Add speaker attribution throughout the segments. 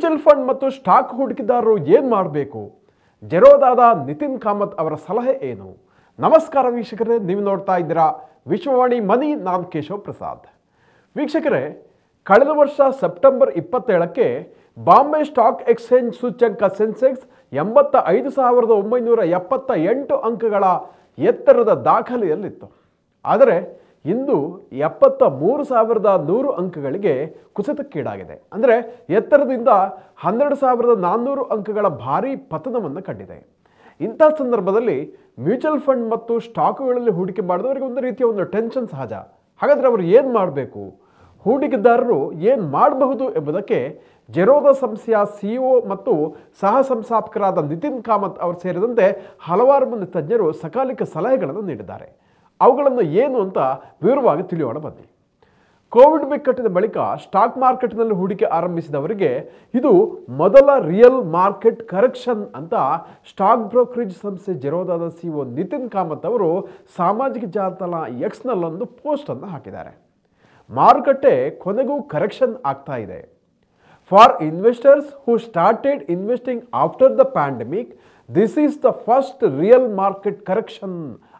Speaker 1: Mutual fund ಮತ್ತು stock ಹೂಡಿಕೆದಾರರು ಏನು ಮಾಡಬೇಕು? ಜೆರೋದಾದ ನಿತಿನ್ ಕಾಮತ್ ಅವರ ಸಲಹೆ ಏನು? ನಮಸ್ಕಾರ ವೀಕ್ಷಕರೇ, ನೀವು ನೋಡ್ತಾ ಇದ್ದೀರಾ ವಿಶ್ವವಾಣಿ ಮನಿ. ನಾನು ಕೇಶವ್ ಪ್ರಸಾದ್. ವೀಕ್ಷಕರೇ, ಕಳೆದ ವರ್ಷ ಸೆಪ್ಟೆಂಬರ್ 27ಕ್ಕೆ ಬಾಂಬೆ ಸ್ಟಾಕ್ ಎಕ್ಸ್ಚೇಂಜ್ ಸೂಚ್ಯಂಕ ಸೆನ್ಸೆಕ್ಸ್ 85,978 ಅಂಕಗಳ ಎತ್ತರದ ದಾಖಲೆಯಲ್ಲಿತ್ತು. ಆದರೆ ಇಂದು 73,100 ಅಂಕಗಳಿಗೆ ಕುಸಿತಕ್ಕೀಡಾಗಿದೆ. ಅಂದರೆ ಎತ್ತರದಿಂದ 12,400 ಅಂಕಗಳ ಭಾರೀ ಪತನವನ್ನು ಕಂಡಿದೆ. ಇಂಥ ಸಂದರ್ಭದಲ್ಲಿ ಮ್ಯೂಚುವಲ್ ಫಂಡ್ ಮತ್ತು ಸ್ಟಾಕುಗಳಲ್ಲಿ ಹೂಡಿಕೆ ಮಾಡಿದವರಿಗೆ ಒಂದು ರೀತಿಯ ಟೆನ್ಷನ್ ಸಹಜ. ಹಾಗಾದರೆ ಅವರು ಏನು ಮಾಡಬೇಕು? ಹೂಡಿಕೆದಾರರು ಏನು ಮಾಡಬಹುದು ಎಂಬುದಕ್ಕೆ ಜೆರೋದಾ ಸಂಸ್ಥೆಯ CEO ಮತ್ತು ಸಹ ಸಂಸ್ಥಾಪಕರಾದ ನಿತಿನ್ ಕಾಮತ್ ಅವರು ಸೇರಿದಂತೆ ಹಲವಾರು ಮಂದಿ ತಜ್ಞರು ಸಕಾಲಿಕ ಸಲಹೆಗಳನ್ನು ನೀಡಿದ್ದಾರೆ. ಅವುಗಳನ್ನು ಏನು ಅಂತ ವಿವರವಾಗಿ ತಿಳಿಯೋಣ ಬನ್ನಿ. ಕೋವಿಡ್ ಬಿಕ್ಕಟ್ಟಿನ ಬಳಿಕ ಸ್ಟಾಕ್ ಮಾರ್ಕೆಟ್ನಲ್ಲಿ ಹೂಡಿಕೆ ಆರಂಭಿಸಿದವರಿಗೆ ಇದು ಮೊದಲ ರಿಯಲ್ ಮಾರ್ಕೆಟ್ ಕರೆಕ್ಷನ್ ಅಂತ ಸ್ಟಾಕ್ ಬ್ರೋಕರೇಜ್ ಸಂಸ್ಥೆ ಜೆರೋದಾದ CEO ನಿತಿನ್ ಕಾಮತ್ ಅವರು ಸಾಮಾಜಿಕ ಜಾಲತಾಣ ಎಕ್ಸ್ನಲ್ಲೊಂದು ಪೋಸ್ಟನ್ನು ಹಾಕಿದ್ದಾರೆ. ಮಾರುಕಟ್ಟೆ ಕೊನೆಗೂ ಕರೆಕ್ಷನ್ ಆಗ್ತಾ ಇದೆ. For investors who started investing after the pandemic, this is the first real market correction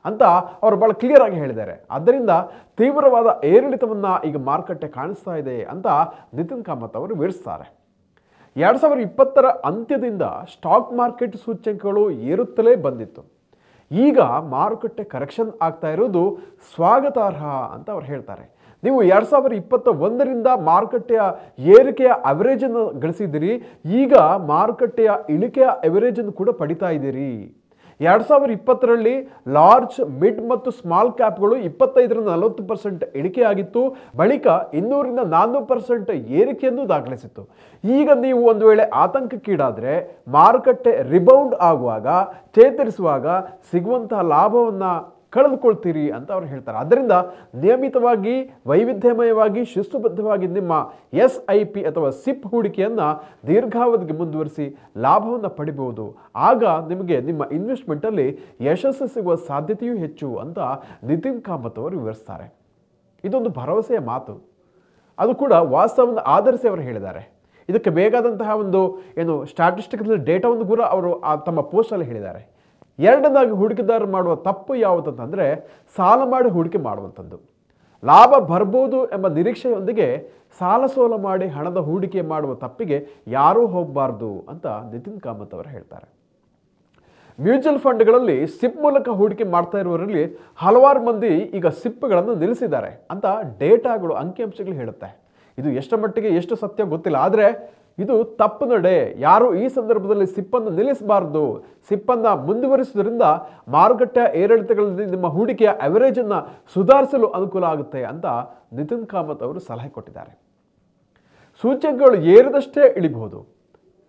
Speaker 1: ಅಂತ ಅವರು ಬಹಳ ಕ್ಲಿಯರ್ ಆಗಿ ಹೇಳಿದ್ದಾರೆ. ಆದ್ದರಿಂದ ತೀವ್ರವಾದ ಏರಿಳಿತವನ್ನು ಈಗ ಮಾರುಕಟ್ಟೆ ಕಾಣಿಸ್ತಾ ಇದೆ ಅಂತ ನಿತಿನ್ ಕಾಮತ್ ಅವರು ವಿವರಿಸ್ತಾರೆ. 2020ರ ಅಂತ್ಯದಿಂದ ಸ್ಟಾಕ್ ಮಾರ್ಕೆಟ್ ಸೂಚ್ಯಂಕಗಳು ಏರುತ್ತಲೇ ಬಂದಿತ್ತು. ಈಗ ಮಾರುಕಟ್ಟೆ ಕರೆಕ್ಷನ್ ಆಗ್ತಾ ಇರೋದು ಸ್ವಾಗತಾರ್ಹ ಅಂತ ಅವ್ರು ಹೇಳ್ತಾರೆ. ನೀವು 2021ರಿಂದ ಮಾರುಕಟ್ಟೆಯ ಏರಿಕೆಯ ಅವರೇಜನ್ನು ಗಳಿಸಿದ್ದೀರಿ, ಈಗ ಮಾರುಕಟ್ಟೆಯ ಇಳಿಕೆಯ ಅವರೇಜನ್ನು ಕೂಡ ಪಡಿತಾ ಇದ್ದೀರಿ. 2020ರಲ್ಲಿ ಲಾರ್ಜ್, ಮಿಡ್ ಮತ್ತು ಸ್ಮಾಲ್ ಕ್ಯಾಪ್ಗಳು 25ರಿಂದ 40% ಇಳಿಕೆಯಾಗಿತ್ತು. ಬಳಿಕ 200ರಿಂದ 400% ಏರಿಕೆಯನ್ನು ದಾಖಲಿಸಿತ್ತು. ಈಗ ನೀವು ಒಂದು ವೇಳೆ ಆತಂಕಕ್ಕೀಡಾದರೆ ಮಾರುಕಟ್ಟೆ ರಿಬೌಂಡ್ ಆಗುವಾಗ, ಚೇತರಿಸುವಾಗ ಸಿಗುವಂತಹ ಲಾಭವನ್ನು ಕಳೆದುಕೊಳ್ತೀರಿ ಅಂತ ಅವ್ರು ಹೇಳ್ತಾರೆ. ಆದ್ದರಿಂದ ನಿಯಮಿತವಾಗಿ, ವೈವಿಧ್ಯಮಯವಾಗಿ, ಶಿಸ್ತುಬದ್ಧವಾಗಿ ನಿಮ್ಮ SIP ಅಥವಾ ಸಿಪ್ ಹೂಡಿಕೆಯನ್ನು ದೀರ್ಘಾವಧಿಗೆ ಮುಂದುವರಿಸಿ ಲಾಭವನ್ನು ಪಡಿಬಹುದು. ಆಗ ನಿಮಗೆ ನಿಮ್ಮ ಇನ್ವೆಸ್ಟ್ಮೆಂಟಲ್ಲಿ ಯಶಸ್ಸು ಸಿಗುವ ಸಾಧ್ಯತೆಯೂ ಹೆಚ್ಚು ಅಂತ ನಿತಿನ್ ಕಾಮತ್ ಅವರು ವಿವರಿಸ್ತಾರೆ. ಇದೊಂದು ಭರವಸೆಯ ಮಾತು, ಅದು ಕೂಡ ವಾಸ್ತವವನ್ನು ಆಧರಿಸಿ ಅವರು ಹೇಳಿದ್ದಾರೆ. ಇದಕ್ಕೆ ಬೇಕಾದಂತಹ ಸ್ಟ್ಯಾಟಿಸ್ಟಿಕಲ್ ಡೇಟಾವನ್ನು ಕೂಡ ಅವರು ತಮ್ಮ ಪೋಸ್ಟಲ್ಲಿ ಹೇಳಿದ್ದಾರೆ. ಎರಡನೇದಾಗಿ ಹೂಡಿಕೆದಾರರು ಮಾಡುವ ತಪ್ಪು ಯಾವುದಂತಂದರೆ ಸಾಲ ಮಾಡಿ ಹೂಡಿಕೆ ಮಾಡುವಂಥದ್ದು. ಲಾಭ ಬರ್ಬೋದು ಎಂಬ ನಿರೀಕ್ಷೆಯೊಂದಿಗೆ ಸಾಲ ಸೋಲ ಮಾಡಿ ಹಣದ ಹೂಡಿಕೆ ಮಾಡುವ ತಪ್ಪಿಗೆ ಯಾರೂ ಹೋಗಬಾರ್ದು ಅಂತ ನಿತಿನ್ ಕಾಮತ್ ಅವರು ಹೇಳ್ತಾರೆ. ಮ್ಯೂಚುವಲ್ ಫಂಡ್ಗಳಲ್ಲಿ ಸಿಪ್ ಮೂಲಕ ಹೂಡಿಕೆ ಮಾಡ್ತಾ ಇರುವವರಲ್ಲಿ ಹಲವಾರು ಮಂದಿ ಈಗ ಸಿಪ್ಗಳನ್ನು ನಿಲ್ಲಿಸಿದ್ದಾರೆ ಅಂತ ಡೇಟಾಗಳು, ಅಂಕಿಅಂಶಗಳು ಹೇಳುತ್ತೆ. ಇದು ಎಷ್ಟು ಮಟ್ಟಿಗೆ ಎಷ್ಟು ಸತ್ಯ ಗೊತ್ತಿಲ್ಲ, ಆದರೆ ಇದು ತಪ್ಪು ನಡೆ. ಯಾರು ಈ ಸಂದರ್ಭದಲ್ಲಿ ಸಿಪ್ಪನ್ನು ನಿಲ್ಲಿಸಬಾರ್ದು. ಸಿಪ್ಪನ್ನು ಮುಂದುವರಿಸುವುದರಿಂದ ಮಾರುಕಟ್ಟೆಯ ಏರಿಳಿತಗಳಲ್ಲಿ ನಿಮ್ಮ ಹೂಡಿಕೆಯ ಅವರೇಜನ್ನು ಸುಧಾರಿಸಲು ಅನುಕೂಲ ಆಗುತ್ತೆ ಅಂತ ನಿತಿನ್ ಕಾಮತ್ ಅವರು ಸಲಹೆ ಕೊಟ್ಟಿದ್ದಾರೆ. ಸೂಚ್ಯಂಕಗಳು ಏರಿದಷ್ಟೇ ಇಳಿಬಹುದು.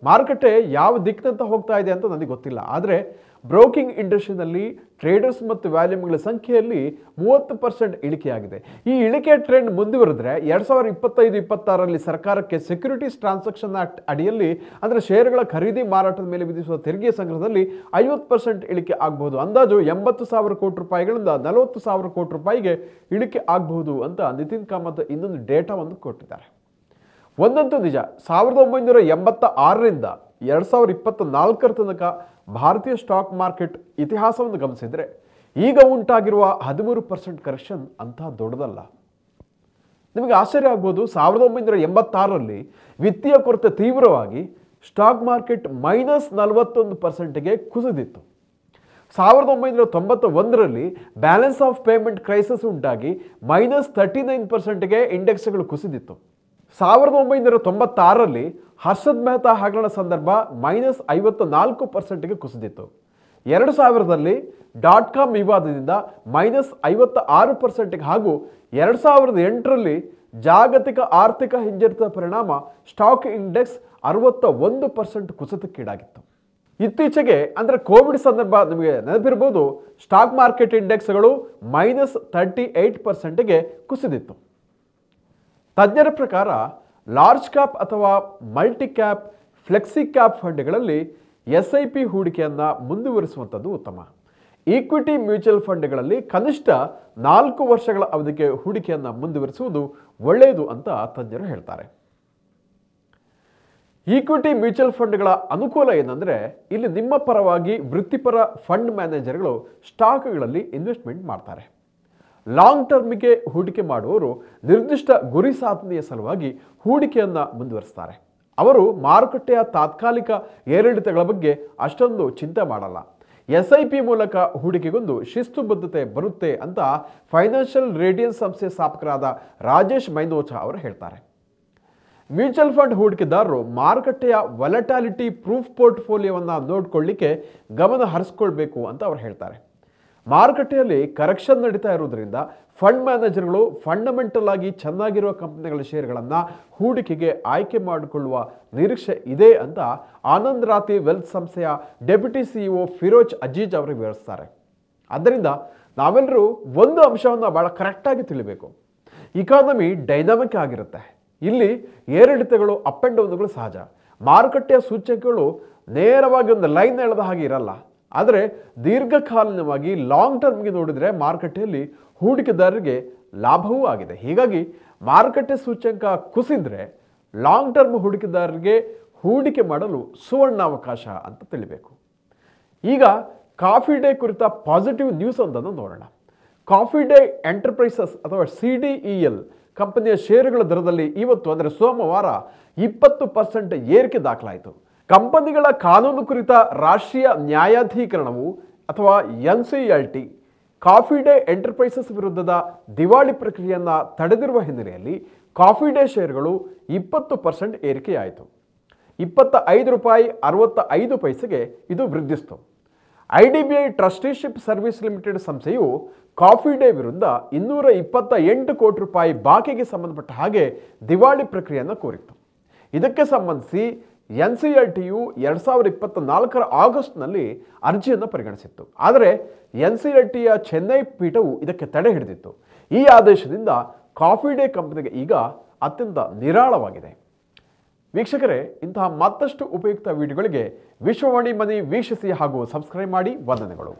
Speaker 1: ಮಾರುಕಟ್ಟೆ ಯಾವ ದಿಕ್ಕಿನಂತ ಹೋಗ್ತಾ ಇದೆ ಅಂತ ನನಗೆ ಗೊತ್ತಿಲ್ಲ, ಆದರೆ ಬ್ರೋಕಿಂಗ್ ಇಂಡಸ್ಟ್ರಿನಲ್ಲಿ ಟ್ರೇಡರ್ಸ್ ಮತ್ತು ವ್ಯಾಲ್ಯೂಮ್ಗಳ ಸಂಖ್ಯೆಯಲ್ಲಿ 30% ಇಳಿಕೆಯಾಗಿದೆ. ಈ ಇಳಿಕೆ ಟ್ರೆಂಡ್ ಮುಂದುವರೆದ್ರೆ 2025-26ರಲ್ಲಿ ಸರ್ಕಾರಕ್ಕೆ ಸೆಕ್ಯೂರಿಟೀಸ್ ಟ್ರಾನ್ಸಾಕ್ಷನ್ ಆಕ್ಟ್ ಅಡಿಯಲ್ಲಿ, ಅಂದರೆ ಷೇರುಗಳ ಖರೀದಿ ಮಾರಾಟದ ಮೇಲೆ ವಿಧಿಸುವ ತೆರಿಗೆ ಸಂಗ್ರಹದಲ್ಲಿ 50% ಇಳಿಕೆ ಆಗಬಹುದು. ಅಂದಾಜು 80,000 ಕೋಟಿ ರೂಪಾಯಿಗಳಿಂದ 40,000 ಕೋಟಿ ರೂಪಾಯಿಗೆ ಇಳಿಕೆ ಆಗಬಹುದು ಅಂತ ನಿತಿನ್ ಕಾಮತ್ ಇನ್ನೊಂದು ಡೇಟಾವನ್ನು ಕೊಟ್ಟಿದ್ದಾರೆ. ಒಂದಂತೂ ನಿಜ, 1986ರಿಂದ 2024ರ ತನಕ ಭಾರತೀಯ ಸ್ಟಾಕ್ ಮಾರ್ಕೆಟ್ ಇತಿಹಾಸವನ್ನು ಗಮನಿಸಿದರೆ ಈಗ ಉಂಟಾಗಿರುವ 13% ಕರೆಕ್ಷನ್ ಅಂಥ ದೊಡ್ಡದಲ್ಲ. ನಿಮಗೆ ಆಶ್ಚರ್ಯ ಆಗ್ಬೋದು, 1986ರಲ್ಲಿ ವಿತ್ತೀಯ ಕೊರತೆ ತೀವ್ರವಾಗಿ ಸ್ಟಾಕ್ ಮಾರ್ಕೆಟ್ -41%ಗೆ ಕುಸಿದಿತ್ತು. 1991ರಲ್ಲಿ ಬ್ಯಾಲೆನ್ಸ್ ಆಫ್ ಪೇಮೆಂಟ್ ಕ್ರೈಸಿಸ್ ಉಂಟಾಗಿ -39%ಗೆ ಇಂಡೆಕ್ಸ್ಗಳು ಕುಸಿದಿತ್ತು. 1996ರಲ್ಲಿ ಹರ್ಷದ್ ಮೆಹ್ತಾ ಹಗರಣ ಸಂದರ್ಭ -54%ಗೆ ಕುಸಿದಿತ್ತು. 2000ರಲ್ಲಿ .com ವಿವಾದದಿಂದ -56%ಗೆ ಹಾಗೂ 2008ರಲ್ಲಿ ಜಾಗತಿಕ ಆರ್ಥಿಕ ಹಿಂಜರಿತದ ಪರಿಣಾಮ ಸ್ಟಾಕ್ ಇಂಡೆಕ್ಸ್ 61% ಕುಸಿತಕ್ಕೀಡಾಗಿತ್ತು. ಇತ್ತೀಚೆಗೆ ಅಂದರೆ ಕೋವಿಡ್ ಸಂದರ್ಭ ನಿಮಗೆ ನೆನಪಿರಬಹುದು, ಸ್ಟಾಕ್ ಮಾರ್ಕೆಟ್ ಇಂಡೆಕ್ಸ್ಗಳು -38%ಗೆ ಕುಸಿದಿತ್ತು. ತಜ್ಞರ ಪ್ರಕಾರ ಲಾರ್ಜ್ ಕ್ಯಾಪ್ ಅಥವಾ ಮಲ್ಟಿ ಕ್ಯಾಪ್, ಫ್ಲೆಕ್ಸಿ ಕ್ಯಾಪ್ ಫಂಡ್ಗಳಲ್ಲಿ SIP ಹೂಡಿಕೆಯನ್ನು ಮುಂದುವರಿಸುವಂಥದ್ದು ಉತ್ತಮ. ಈಕ್ವಿಟಿ ಮ್ಯೂಚುವಲ್ ಫಂಡ್ಗಳಲ್ಲಿ ಕನಿಷ್ಠ 4 ವರ್ಷಗಳ ಅವಧಿಗೆ ಹೂಡಿಕೆಯನ್ನು ಮುಂದುವರಿಸುವುದು ಒಳ್ಳೆಯದು ಅಂತ ತಜ್ಞರು ಹೇಳ್ತಾರೆ. ಈಕ್ವಿಟಿ ಮ್ಯೂಚುವಲ್ ಫಂಡ್ಗಳ ಅನುಕೂಲ ಏನಂದರೆ ಇಲ್ಲಿ ನಿಮ್ಮ ಪರವಾಗಿ ವೃತ್ತಿಪರ ಫಂಡ್ ಮ್ಯಾನೇಜರ್ಗಳು ಸ್ಟಾಕ್ಗಳಲ್ಲಿ ಇನ್ವೆಸ್ಟ್ಮೆಂಟ್ ಮಾಡ್ತಾರೆ. ಲಾಂಗ್ ಟರ್ಮಿಗೆ ಹೂಡಿಕೆ ಮಾಡುವವರು ನಿರ್ದಿಷ್ಟ ಗುರಿ ಸಾಧನೆಯ ಸಲುವಾಗಿ ಹೂಡಿಕೆಯನ್ನು ಮುಂದುವರಿಸ್ತಾರೆ. ಅವರು ಮಾರುಕಟ್ಟೆಯ ತಾತ್ಕಾಲಿಕ ಏರಿಳಿತಗಳ ಬಗ್ಗೆ ಅಷ್ಟೊಂದು ಚಿಂತೆ ಮಾಡಲ್ಲ. SIP ಮೂಲಕ ಹೂಡಿಕೆಗೊಂದು ಶಿಸ್ತುಬದ್ಧತೆ ಬರುತ್ತೆ ಅಂತ ಫೈನಾನ್ಷಿಯಲ್ ರೇಡಿಯನ್ಸ್ ಸಂಸ್ಥೆ ಸ್ಥಾಪಕರಾದ ರಾಜೇಶ್ ಮೈನೋಚಾ ಅವರು ಹೇಳ್ತಾರೆ. ಮ್ಯೂಚುವಲ್ ಫಂಡ್ ಹೂಡಿಕೆದಾರರು ಮಾರುಕಟ್ಟೆಯ ವಾಲಟಾಲಿಟಿ ಪ್ರೂಫ್ ಪೋರ್ಟ್ಫೋಲಿಯೋವನ್ನು ನೋಡಿಕೊಳ್ಳಿಕ್ಕೆ ಗಮನ ಹರಿಸ್ಕೊಳ್ಬೇಕು ಅಂತ ಅವರು ಹೇಳ್ತಾರೆ. ಮಾರುಕಟ್ಟೆಯಲ್ಲಿ ಕರೆಕ್ಷನ್ ನಡೀತಾ ಇರೋದ್ರಿಂದ ಫಂಡ್ ಮ್ಯಾನೇಜರ್ಗಳು ಫಂಡಮೆಂಟಲ್ ಆಗಿ ಚೆನ್ನಾಗಿರುವ ಕಂಪನಿಗಳ ಷೇರುಗಳನ್ನು ಹೂಡಿಕೆಗೆ ಆಯ್ಕೆ ಮಾಡಿಕೊಳ್ಳುವ ನಿರೀಕ್ಷೆ ಇದೆ ಅಂತ ಆನಂದ್ ರಾತಿ ವೆಲ್ತ್ ಸಂಸ್ಥೆಯ ಡೆಪ್ಯೂಟಿ CEO ಫಿರೋಜ್ ಅಜೀಜ್ ಅವರು ವಿವರಿಸ್ತಾರೆ. ಆದ್ದರಿಂದ ನಾವೆಲ್ಲರೂ ಒಂದು ಅಂಶವನ್ನು ಬಹಳ ಕರೆಕ್ಟಾಗಿ ತಿಳಿಬೇಕು. ಇಕಾನಮಿ ಡೈನಾಮಿಕ್ ಆಗಿರುತ್ತೆ. ಇಲ್ಲಿ ಏರಿಳಿತಗಳು ಅಪ್ ಆ್ಯಂಡ್ ಡೌನ್ಗಳು ಸಹಜ. ಮಾರುಕಟ್ಟೆಯ ಸೂಚ್ಯಂಕಗಳು ನೇರವಾಗಿ ಒಂದು ಲೈನ್ ಎಳೆದ ಹಾಗೆ ಇರಲ್ಲ. ಆದರೆ ದೀರ್ಘಕಾಲೀನವಾಗಿ ಲಾಂಗ್ ಟರ್ಮ್ಗೆ ನೋಡಿದರೆ ಮಾರುಕಟ್ಟೆಯಲ್ಲಿ ಹೂಡಿಕೆದಾರರಿಗೆ ಲಾಭವೂ ಆಗಿದೆ. ಹೀಗಾಗಿ ಮಾರುಕಟ್ಟೆ ಸೂಚ್ಯಂಕ ಕುಸಿದ್ರೆ ಲಾಂಗ್ ಟರ್ಮ್ ಹೂಡಿಕೆದಾರರಿಗೆ ಹೂಡಿಕೆ ಮಾಡಲು ಸುವರ್ಣಾವಕಾಶ ಅಂತ ತಿಳಿಬೇಕು. ಈಗ ಕಾಫಿ ಡೇ ಕುರಿತ ಪಾಸಿಟಿವ್ ನ್ಯೂಸ್ ಒಂದನ್ನು ನೋಡೋಣ. ಕಾಫಿ ಡೇ ಎಂಟರ್ಪ್ರೈಸಸ್ ಅಥವಾ CDEL ಕಂಪನಿಯ ಷೇರುಗಳ ದರದಲ್ಲಿ ಇವತ್ತು ಅಂದರೆ ಸೋಮವಾರ 20% ಏರಿಕೆ ದಾಖಲಾಯಿತು. ಕಂಪನಿಗಳ ಕಾನೂನು ಕುರಿತ ರಾಷ್ಟ್ರೀಯ ನ್ಯಾಯಾಧೀಕರಣವು ಅಥವಾ NCLT ಕಾಫಿ ಡೇ ಎಂಟರ್ಪ್ರೈಸಸ್ ವಿರುದ್ಧದ ದಿವಾಳಿ ಪ್ರಕ್ರಿಯೆಯನ್ನು ತಡೆದಿರುವ ಹಿನ್ನೆಲೆಯಲ್ಲಿ ಕಾಫಿ ಡೇ ಷೇರುಗಳು 20% ಏರಿಕೆಯಾಯಿತು. ₹25.65 ಇದು ವೃದ್ಧಿಸಿತು. IDBI ಟ್ರಸ್ಟಿಶಿಪ್ ಸರ್ವಿಸ್ ಲಿಮಿಟೆಡ್ ಸಂಸ್ಥೆಯು ಕಾಫಿ ಡೇ ವಿರುದ್ಧ ₹228 ಕೋಟಿ ಬಾಕಿಗೆ ಸಂಬಂಧಪಟ್ಟ ಹಾಗೆ ದಿವಾಳಿ ಪ್ರಕ್ರಿಯೆಯನ್ನು ಕೋರಿತ್ತು. ಇದಕ್ಕೆ ಸಂಬಂಧಿಸಿ NCLTಯು 2024 ಆಗಸ್ಟ್ನಲ್ಲಿ ಅರ್ಜಿಯನ್ನು ಪರಿಗಣಿಸಿತ್ತು. ಆದರೆ NCLTಯ ಚೆನ್ನೈ ಪೀಠವು ಇದಕ್ಕೆ ತಡೆ ಹಿಡಿದಿತ್ತು. ಈ ಆದೇಶದಿಂದ ಕಾಫಿ ಡೇ ಕಂಪನಿಗೆ ಈಗ ಅತ್ಯಂತ ನಿರಾಳವಾಗಿದೆ. ವೀಕ್ಷಕರೇ, ಇಂತಹ ಮತ್ತಷ್ಟು ಉಪಯುಕ್ತ ವಿಡಿಯೋಗಳಿಗೆ ವಿಶ್ವವಾಣಿ ಮನಿ ವೀಕ್ಷಿಸಿ ಹಾಗೂ ಸಬ್ಸ್ಕ್ರೈಬ್ ಮಾಡಿ. ವಂದನೆಗಳು.